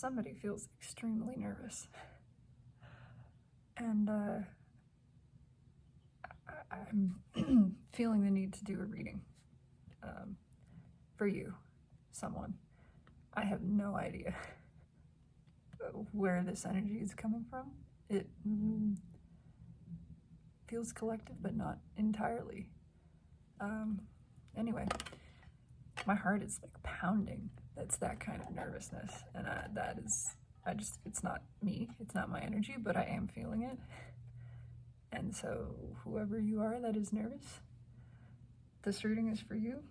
somebody feels extremely nervous. And I'm feeling the need to do a reading for you, someone. I have no idea where this energy is coming from. It feels collective, but not entirely. Anyway, my heart is like pounding. That's that kind of nervousness. And it's not me, it's not my energy, but I am feeling it. And so whoever you are that is nervous, this reading is for you.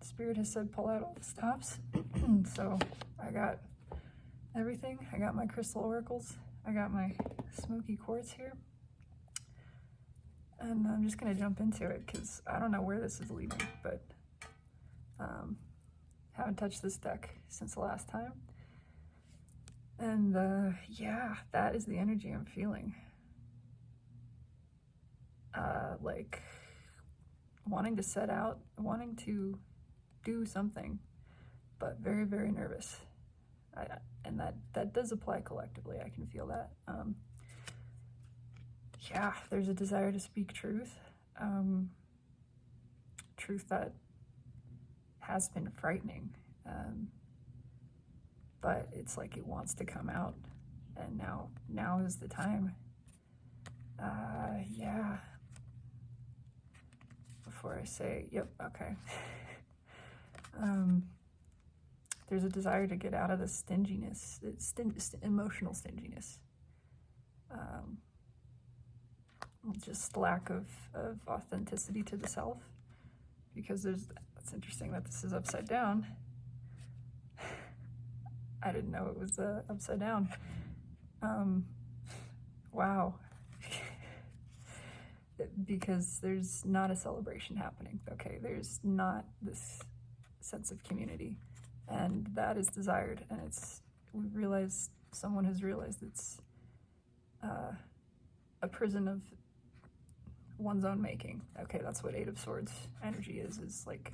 Spirit has said pull out all the stops. So I got everything. I got my crystal oracles. I got my smoky quartz here. And I'm just going to jump into it because I don't know where this is leading, but haven't touched this deck since the last time. And yeah, that is the energy I'm feeling. Like wanting to set out, wanting to do something, but very, very nervous. And that does apply collectively. I can feel that. Yeah, there's a desire to speak truth. Truth that has been frightening. But it's like it wants to come out. And now is the time. Yeah. Before I say, yep, okay. There's a desire to get out of the stinginess, emotional stinginess. Just lack of authenticity to the self. Because it's interesting that this is upside down. I didn't know it was upside down. Wow. Because there's not a celebration happening, okay? There's not this sense of community, and that is desired, and someone has realized it's a prison of one's own making. Okay, that's what Eight of Swords energy is like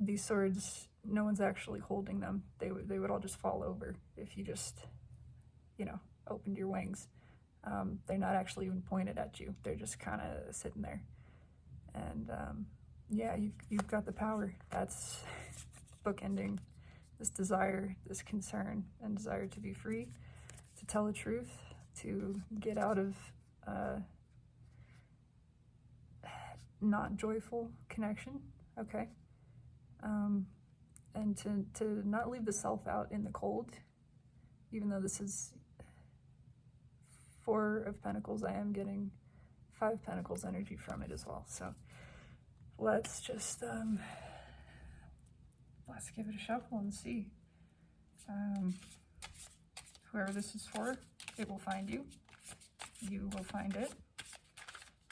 these swords, no one's actually holding them. They would all just fall over if you just, opened your wings. They're not actually even pointed at you. They're just kind of sitting there. And yeah, you've got the power. That's bookending this desire, this concern, and desire to be free, to tell the truth, to get out of not joyful connection, okay? And to not leave the self out in the cold, even though this is Four of Pentacles, I am getting Five Pentacles energy from it as well. So let's just, let's give it a shuffle and see. Whoever this is for, it will find you. You will find it.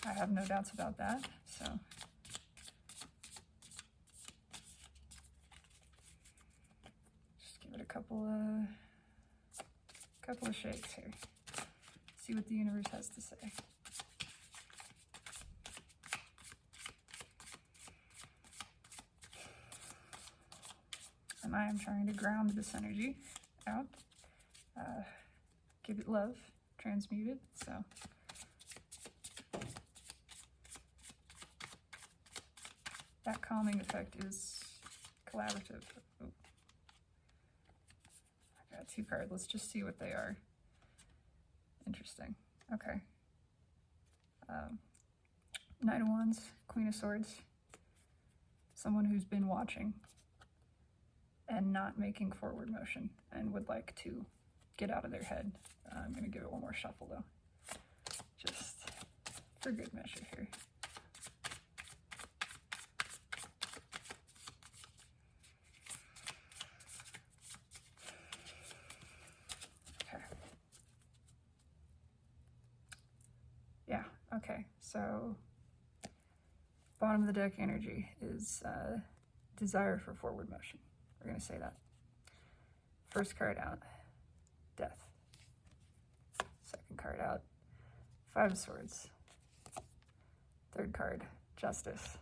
I have no doubts about that. So just give it a couple of shakes here. See what the universe has to say. And I am trying to ground this energy out. Give it love, transmute it, so. That calming effect is collaborative. Oh. I got two cards, let's just see what they are. Interesting, okay. Knight of Wands, Queen of Swords. Someone who's been watching and not making forward motion and would like to get out of their head. I'm going to give it one more shuffle though, just for good measure here. Okay. Yeah, okay, so bottom of the deck energy is desire for forward motion. We're going to say that. First card out, Death. Second card out, Five of Swords. Third card, Justice.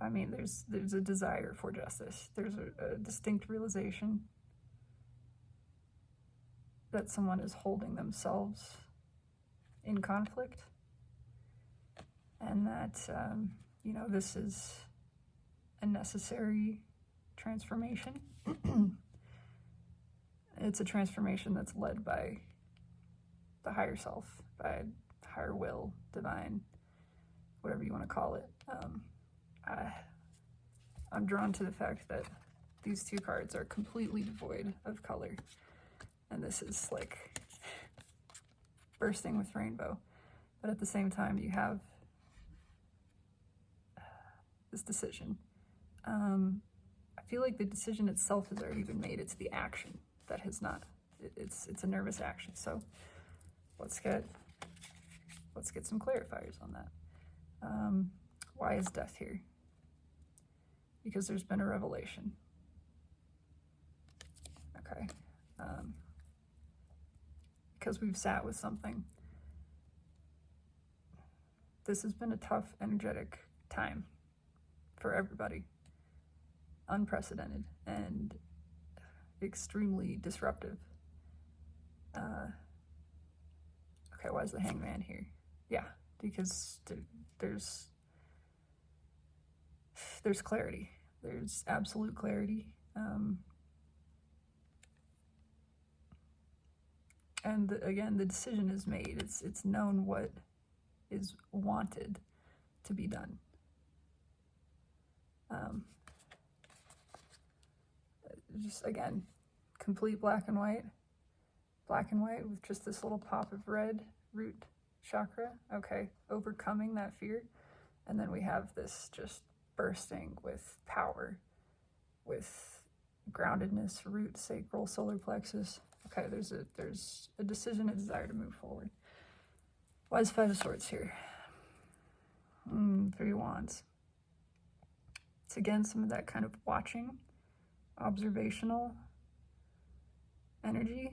I mean, there's a desire for justice. There's a distinct realization that someone is holding themselves in conflict, and that, you know, this is a necessary transformation. It's a transformation that's led by the higher self, by higher will, divine, whatever you want to call it. I'm drawn to the fact that these two cards are completely devoid of color, and this is like bursting with rainbow, but at the same time you have this decision. I feel like the decision itself has already been made. It's the action that has not. It's a nervous action. So let's get some clarifiers on that. Why is death here? Because there's been a revelation. Okay. Because we've sat with something. This has been a tough, energetic time for everybody. Unprecedented and extremely disruptive. Okay, why is the hangman here? Yeah, because there's clarity. There's absolute clarity. And again, the decision is made. It's known what is wanted to be done. Just again, complete black and white with just this little pop of red, root chakra. Okay, overcoming that fear. And then we have this just bursting with power, with groundedness, root, sacral, solar plexus. Okay, there's a decision, a desire to move forward. Why is Five of Swords here? Three of Wands. It's again some of that kind of watching, observational energy.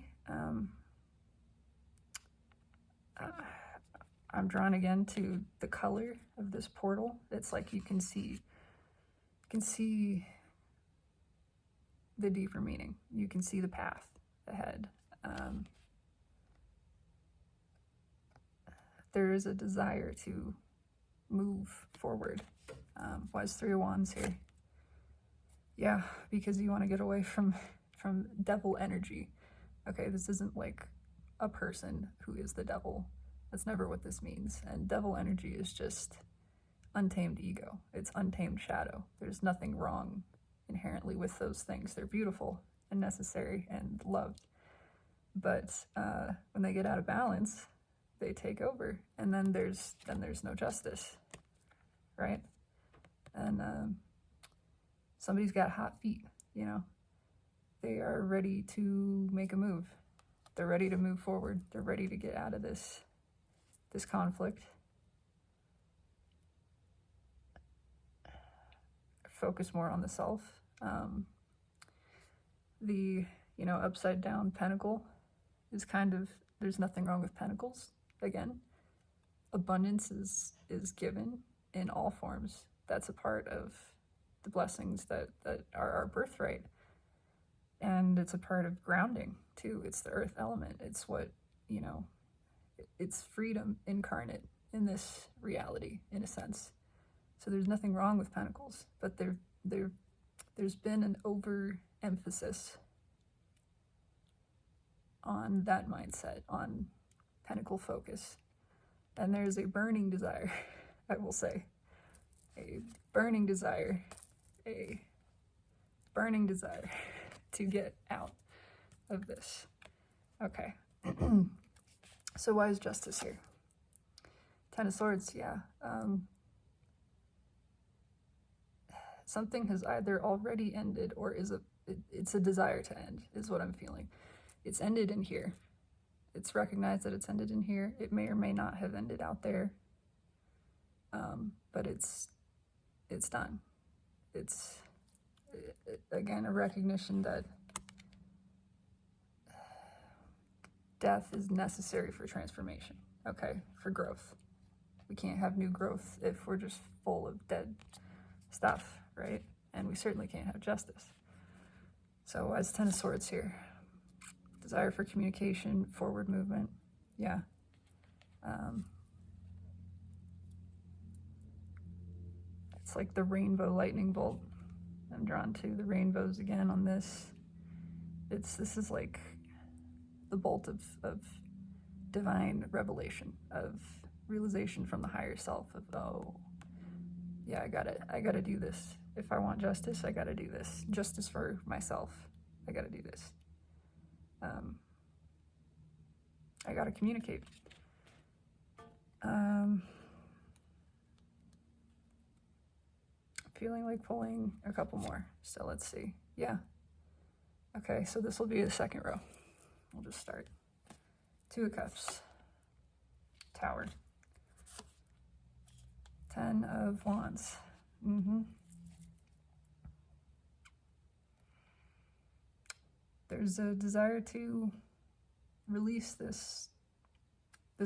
I'm drawn again to the color of this portal. It's like you can see the deeper meaning. You can see the path ahead. There is a desire to move forward. Why is Three of Wands here? Yeah, because you want to get away from devil energy. Okay, this isn't like a person who is the devil. That's never what this means. And devil energy is just untamed ego. It's untamed shadow. There's nothing wrong inherently with those things. They're beautiful and necessary and loved. But when they get out of balance, they take over, and then there's no justice, right? And somebody's got hot feet, you know. They are ready to make a move. They're ready to move forward. They're ready to get out of this conflict. Focus more on the self. The upside down pentacle is kind of, there's nothing wrong with pentacles. Again, abundance is given in all forms. That's a part of the blessings that are our birthright. And it's a part of grounding too. It's the earth element. It's what, it's freedom incarnate in this reality, in a sense. So there's nothing wrong with pentacles, but there's been an overemphasis on that mindset, on pentacle focus. And there's a burning desire, I will say, a burning desire to get out of this. Okay. So why is justice here? Ten of Swords, yeah. Something has either already ended or it's a desire to end, is what I'm feeling. It's ended in here. It's recognized that it's ended in here. It may or may not have ended out there. But it's done. It's, again, a recognition that death is necessary for transformation, okay, for growth. We can't have new growth if we're just full of dead stuff, right? And we certainly can't have justice. So why is Ten of Swords here? Desire for communication, forward movement. Yeah. It's like the rainbow lightning bolt I'm drawn to. The rainbows again on this. This is like the bolt of divine revelation, of realization from the higher self of, oh, yeah, I gotta do this. If I want justice, I gotta do this. Justice for myself, I gotta do this. I gotta communicate. Feeling like pulling a couple more, so let's see. Yeah. Okay, so this will be the second row. We'll just start. Two of Cups, Tower, Ten of Wands. There's a desire to release this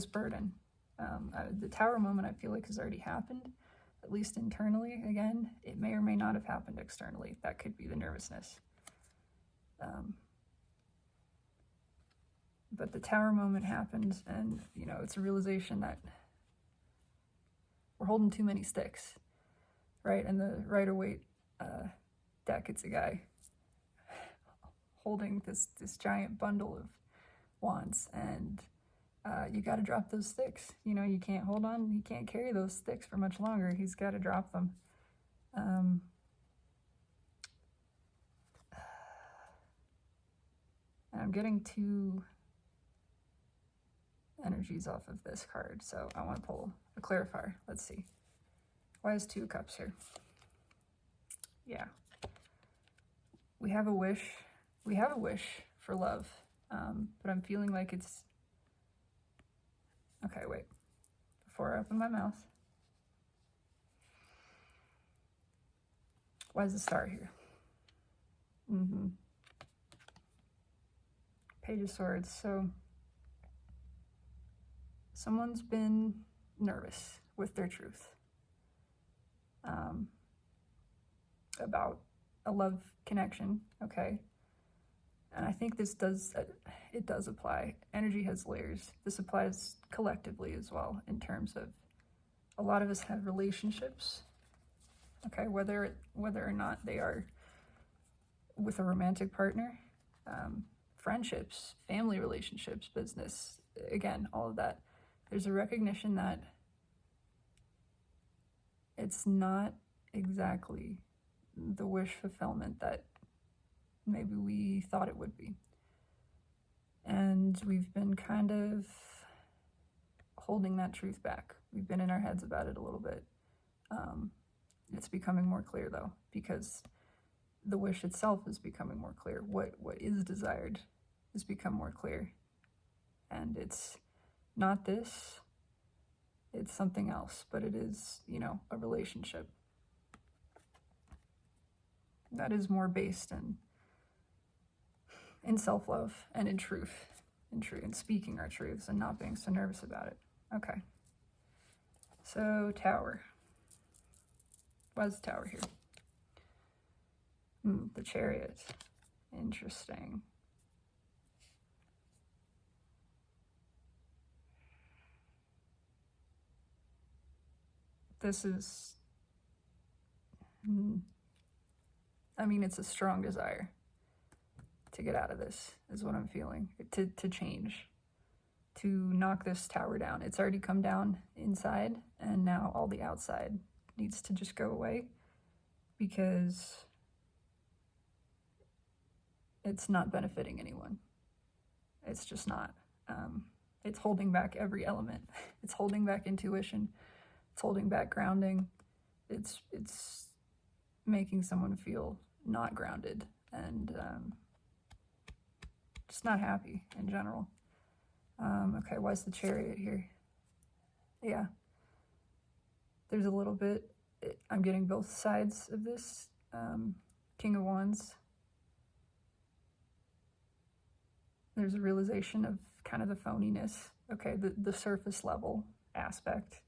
burden. The Tower moment, I feel like, has already happened, at least internally. Again, it may or may not have happened externally. That could be the nervousness. But the Tower moment happened, and, you know, it's a realization that we're holding too many sticks, right? And the Rider-Waite deck, it's a guy holding this giant bundle of wands, and you got to drop those sticks. You know, you can't hold on, you can't carry those sticks for much longer. He's got to drop them. And I'm getting two energies off of this card, so I want to pull a clarifier. Let's see. Why is Two of Cups here? Yeah. We have a wish. We have a wish for love, but I'm feeling like it's... Okay, wait. Before I open my mouth. Why is the Star here? Page of Swords. So someone's been nervous with their truth about a love connection, okay? And I think this does apply. Energy has layers. This applies collectively as well, in terms of a lot of us have relationships, okay, whether or not they are with a romantic partner, friendships, family relationships, business, again, all of that. There's a recognition that it's not exactly the wish fulfillment that maybe we thought it would be. And we've been kind of holding that truth back. We've been in our heads about it a little bit. It's becoming more clear, though, because the wish itself is becoming more clear. What is desired has become more clear. And it's not this, it's something else, but it is, you know, a relationship that is more based in self-love and in truth, in speaking our truths and not being so nervous about it. Okay. So, Tower. Why is the Tower here? The Chariot. Interesting. This is, I mean, it's a strong desire to get out of this, is what I'm feeling, to change, to knock this tower down. It's already come down inside, and now all the outside needs to just go away, because it's not benefiting anyone. It's just not. It's holding back every element. It's holding back intuition. It's holding back grounding. It's making someone feel not grounded and just not happy in general. Okay, why is the Chariot here? Yeah. There's a little bit, I'm getting both sides of this. King of Wands. There's a realization of kind of the phoniness. Okay, the surface level aspect.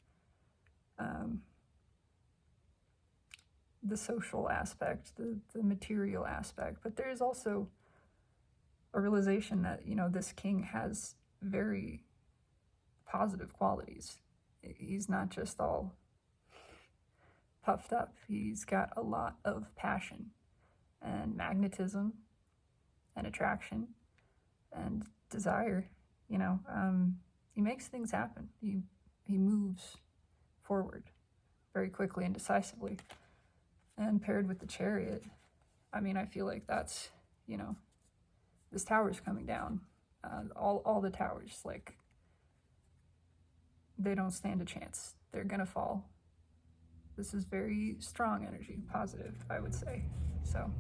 the social aspect, the material aspect, but there is also a realization that, you know, this king has very positive qualities. He's not just all puffed up. He's got a lot of passion and magnetism and attraction and desire. You know, he makes things happen. He moves forward very quickly and decisively. And paired with the Chariot, I mean, I feel like that's, you know, this tower's coming down. All the towers, like, they don't stand a chance. They're gonna fall. This is very strong energy, positive, I would say. So,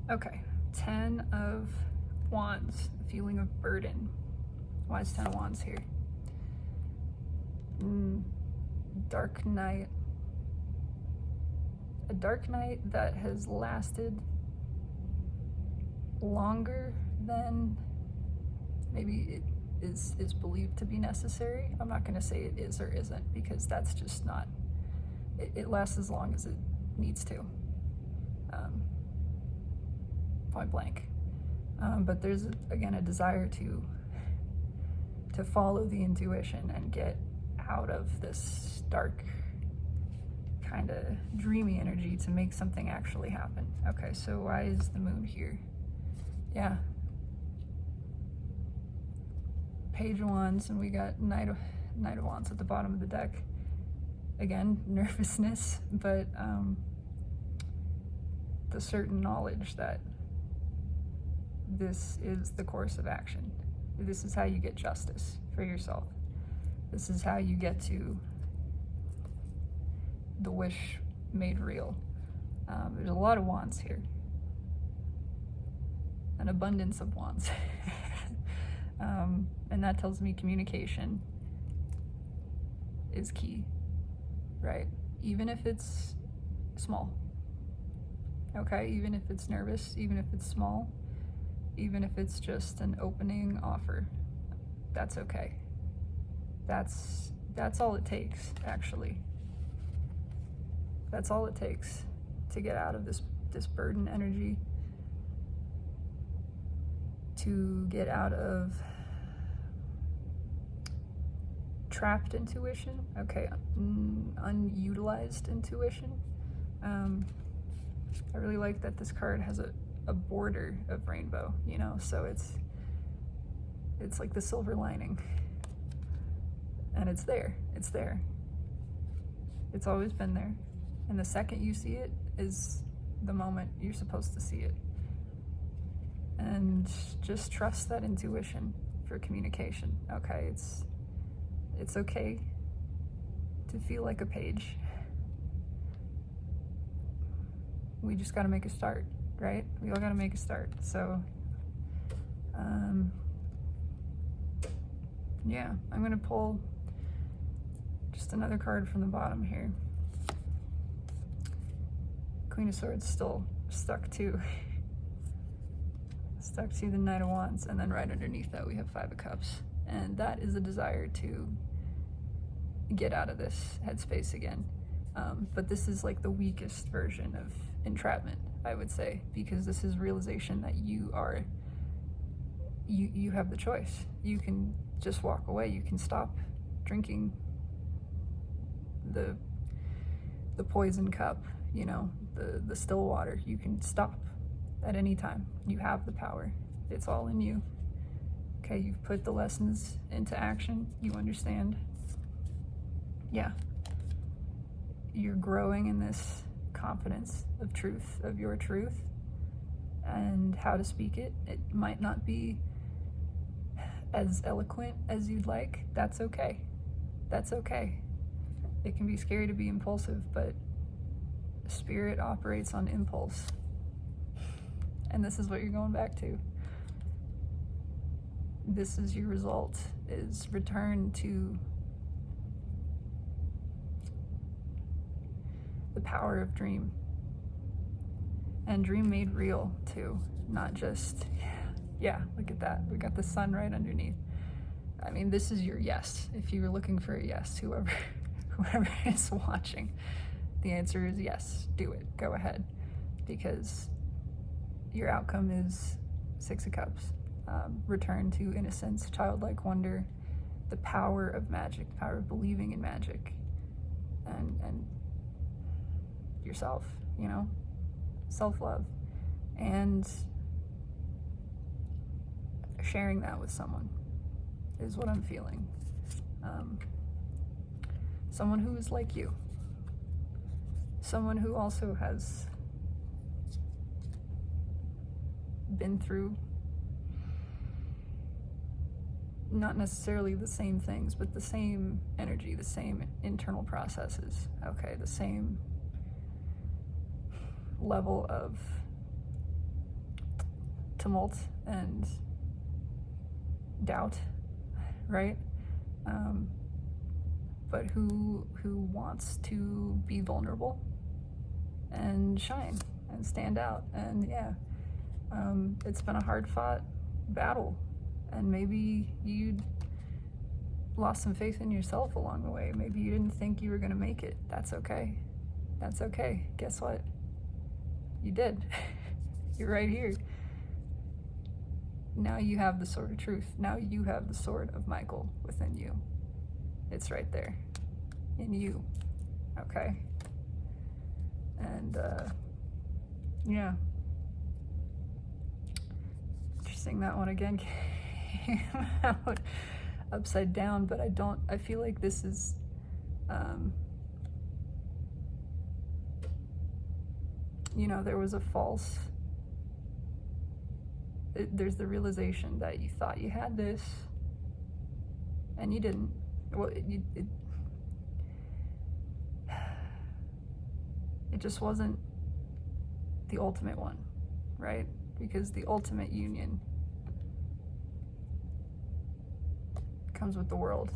okay, 10 of Wands, feeling of burden. Why is 10 of Wands here? Dark night. A dark night that has lasted longer than maybe it is believed to be necessary. I'm not going to say it is or isn't, because that's just not, it lasts as long as it needs to, point blank. But there's, again, a desire to follow the intuition and get out of this dark, kind of dreamy energy to make something actually happen. Okay, so why is the moon here? Yeah. Page of Wands, and we got Knight of Wands at the bottom of the deck. Again, nervousness, but the certain knowledge that this is the course of action. This is how you get justice for yourself. This is how you get to the wish made real. There's a lot of wands here. An abundance of wands. And that tells me communication is key, right? Even if it's small. Okay, even if it's nervous, even if it's small, even if it's just an opening offer, that's okay. That's all it takes, actually. That's all it takes to get out of this burden energy, to get out of trapped intuition, okay, unutilized intuition. I really like that this card has a border of rainbow, you know, so it's like the silver lining, and it's there. It's always been there, and the second you see it is the moment you're supposed to see it. And just trust that intuition for communication. Okay, it's okay to feel like a page. We just got to make a start, right? We all got to make a start. So, yeah, I'm gonna pull just another card from the bottom here. Queen of Swords still stuck to the Knight of Wands, and then right underneath that we have Five of Cups, and that is a desire to get out of this headspace again. But this is like the weakest version of entrapment, I would say, because this is realization that you have the choice. You can just walk away. You can stop drinking the poison cup, you know, the still water. You can stop at any time. You have the power. It's all in you. Okay, you've put the lessons into action. You understand. Yeah. You're growing in this confidence of truth, of your truth, and how to speak it. It might not be as eloquent as you'd like. That's okay. That's okay. It can be scary to be impulsive, but spirit operates on impulse. And this is what you're going back to. This is your result, is return to the power of dream. And dream made real too, not just, yeah, look at that. We got the sun right underneath. I mean, this is your yes. If you were looking for a yes, whoever is watching, The answer is yes, do it, go ahead, because your outcome is Six of Cups. Return to innocence, childlike wonder, the power of magic, the power of believing in magic, and yourself, you know, self-love, and sharing that with someone is what I'm feeling. Someone who is like you, someone who also has been through not necessarily the same things, but the same energy, the same internal processes, okay, the same level of tumult and doubt, right? But who wants to be vulnerable and shine and stand out. And yeah, it's been a hard-fought battle, and maybe you lost some faith in yourself along the way. Maybe you didn't think you were gonna make it. That's okay. That's okay. Guess what? You did. You're right here. Now you have the sword of truth. Now you have the sword of Michael within you. It's right there in you, okay? And yeah, interesting, that one again came out upside down, but I feel like this is you know, there was a false, there's the realization that you thought you had this and you didn't. Well, it just wasn't the ultimate one, right? Because the ultimate union comes with the world.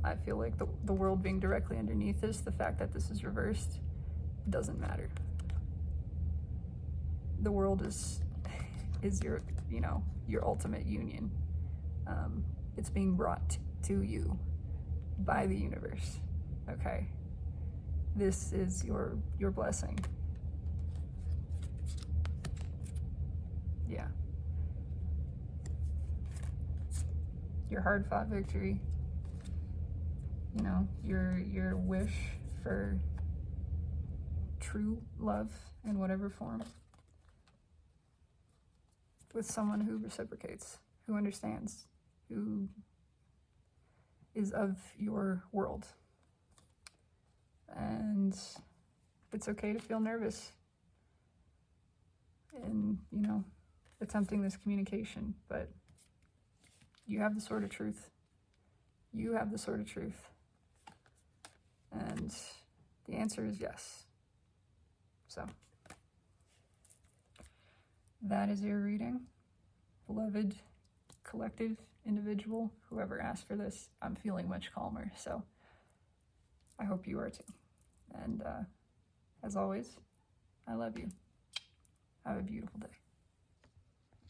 I feel like the world being directly underneath this, the fact that this is reversed, doesn't matter. The world is your, you know, your ultimate union. It's being brought to you by the universe, okay? This is your blessing. Yeah. Your hard-fought victory, you know, your wish for true love in whatever form, with someone who reciprocates, who understands, who is of your world. And it's okay to feel nervous in, you know, attempting this communication, but you have the sword of truth. You have the sword of truth. And the answer is yes. So that is your reading. Beloved collective individual, whoever asked for this, I'm feeling much calmer, so I hope you are too. And as always, I love you. Have a beautiful day.